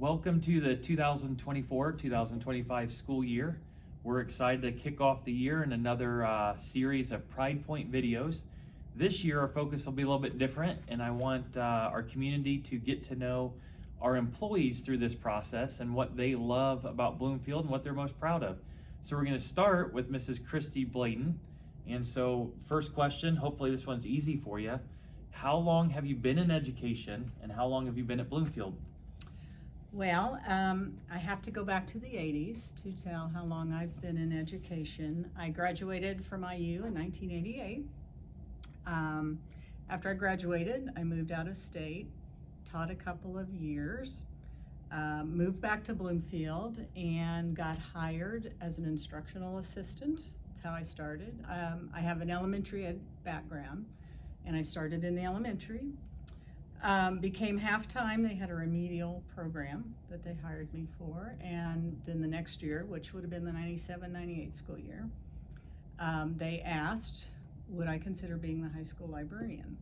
Welcome to the 2024-2025 school year. We're excited to kick off the year in another series of Pride Point videos. This year our focus will be a little bit different, and I want our community to get to know our employees through this process and what they love about Bloomfield and what they're most proud of. So we're going to start with Mrs. Christy Bladen. And so first question, hopefully this one's easy for you. How long have you been in education and how long have you been at Bloomfield? Well, I have to go back to the 80s to tell how long I've been in education. I graduated from IU in 1988. After I graduated, I moved out of state, taught a couple of years, moved back to Bloomfield, and got hired as an instructional assistant. That's how I started. I have an elementary ed background, and I started in the elementary. Became half-time. They had a remedial program that they hired me for, and then the next year, which would have been the 97-98 school year, they asked, would I consider being the high school librarian?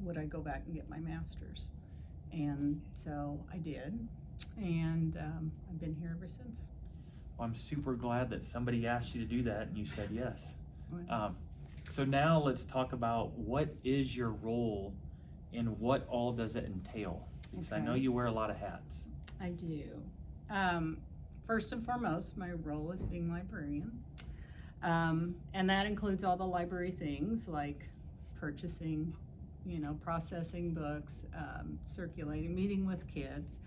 Would I go back and get my master's? And so I did, and I've been here ever since. Well, I'm super glad that somebody asked you to do that and you said yes. So now let's talk about what is your role and what all does it entail? Because I know you wear a lot of hats. I do. First and foremost, my role is being librarian. And that includes all the library things like purchasing, processing books, circulating, meeting with kids.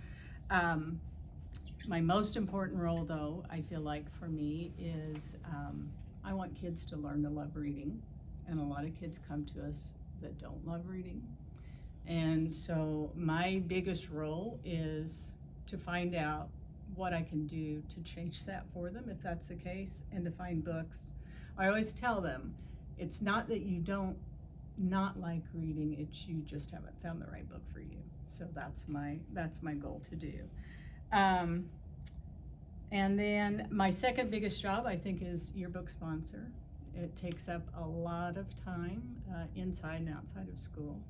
My most important role, though, I feel like for me is I want kids to learn to love reading. And a lot of kids come to us that don't love reading. And so my biggest role is to find out what I can do to change that for them, if that's the case, and to find books. I always tell them, it's not that you don't not like reading, it's you just haven't found the right book for you. So that's my goal to do. And then my second biggest job, I think, is yearbook sponsor. It takes up a lot of time inside and outside of school.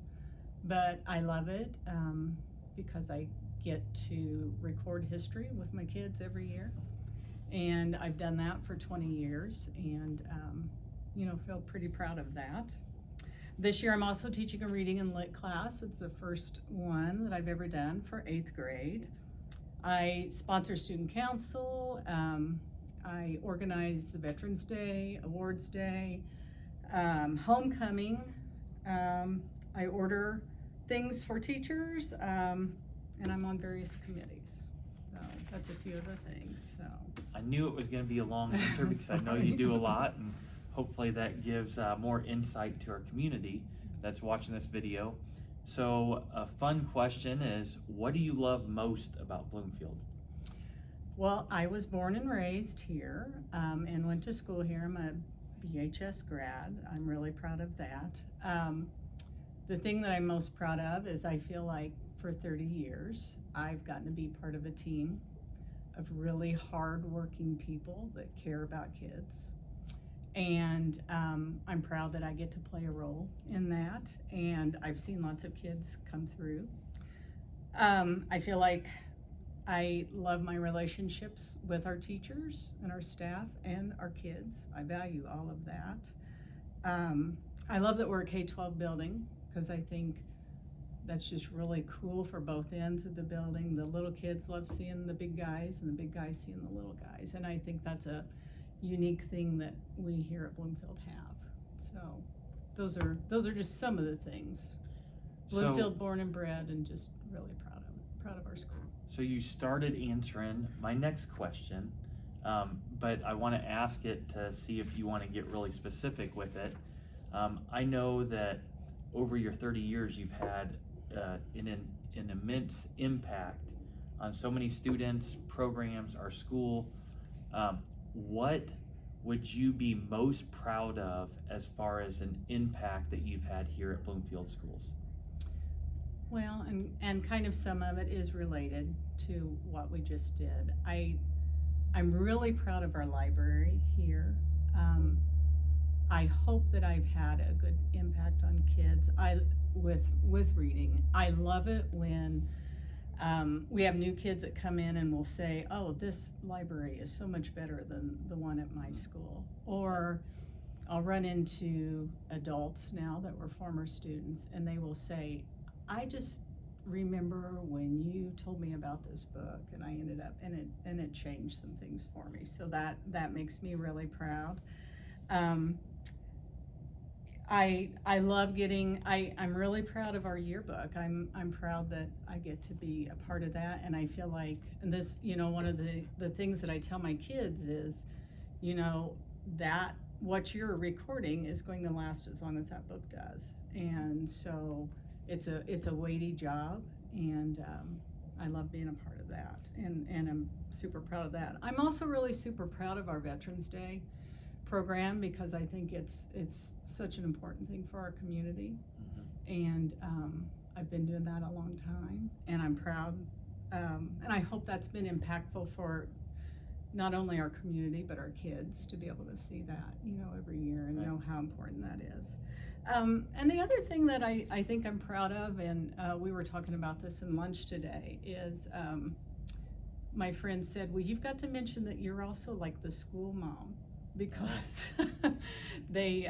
But I love it because I get to record history with my kids every year. And I've done that for 20 years and, feel pretty proud of that. This year I'm also teaching a reading and lit class. It's the first one that I've ever done for 8th grade. I sponsor student council. I organize the Veterans Day, Awards Day, homecoming. I order things for teachers, and I'm on various committees. So that's a few of the things. So I knew it was going to be a long answer because I know you do a lot, and hopefully that gives more insight to our community that's watching this video. So a fun question is, what do you love most about Bloomfield? Well, I was born and raised here and went to school here. I'm a BHS grad. I'm really proud of that. The thing that I'm most proud of is I feel like for 30 years, I've gotten to be part of a team of really hard-working people that care about kids. And I'm proud that I get to play a role in that. And I've seen lots of kids come through. I feel like I love my relationships with our teachers and our staff and our kids. I value all of that. I love that we're a K-12 building, because I think that's just really cool for both ends of the building. The little kids love seeing the big guys and the big guys seeing the little guys. And I think that's a unique thing that we here at Bloomfield have. So those are just some of the things. Bloomfield, born and bred, and just really proud of our school. So you started answering my next question, but I want to ask it to see if you want to get really specific with it. I know that over your 30 years, you've had an immense impact on so many students, programs, our school. What would you be most proud of as far as an impact that you've had here at Bloomfield Schools? Well, and kind of some of it is related to what we just did. I'm really proud of our library here. I hope that I've had a good impact on kids with reading. I love it when We have new kids that come in and will say, oh, this library is so much better than the one at my school. Or I'll run into adults now that were former students, and they will say, I just remember when you told me about this book, and I ended up, and it changed some things for me. So that makes me really proud. I love getting, I'm really proud of our yearbook. I'm proud that I get to be a part of that, and I feel like, and this, one of the things that I tell my kids is, that what you're recording is going to last as long as that book does. And so it's a weighty job, and I love being a part of that, and I'm super proud of that. I'm also really super proud of our Veterans Day program, because I think it's such an important thing for our community. And I've been doing that a long time, and I'm proud, and I hope that's been impactful for not only our community but our kids to be able to see that every year and know how important that is. And the other thing that I think I'm proud of, and we were talking about this in lunch today, is my friend said, well, you've got to mention that you're also like the school mom, because they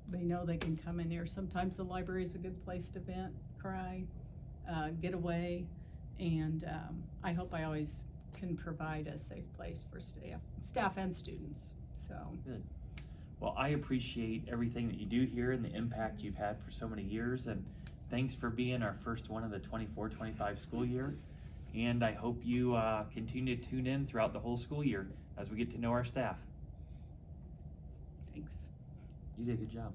they know they can come in here. Sometimes the library is a good place to vent, cry, get away, and I hope I always can provide a safe place for staff and students. So good. Well, I appreciate everything that you do here and the impact you've had for so many years, and thanks for being our first one of the 24-25 school year. And I hope you continue to tune in throughout the whole school year as we get to know our staff. thanks. You did a good job.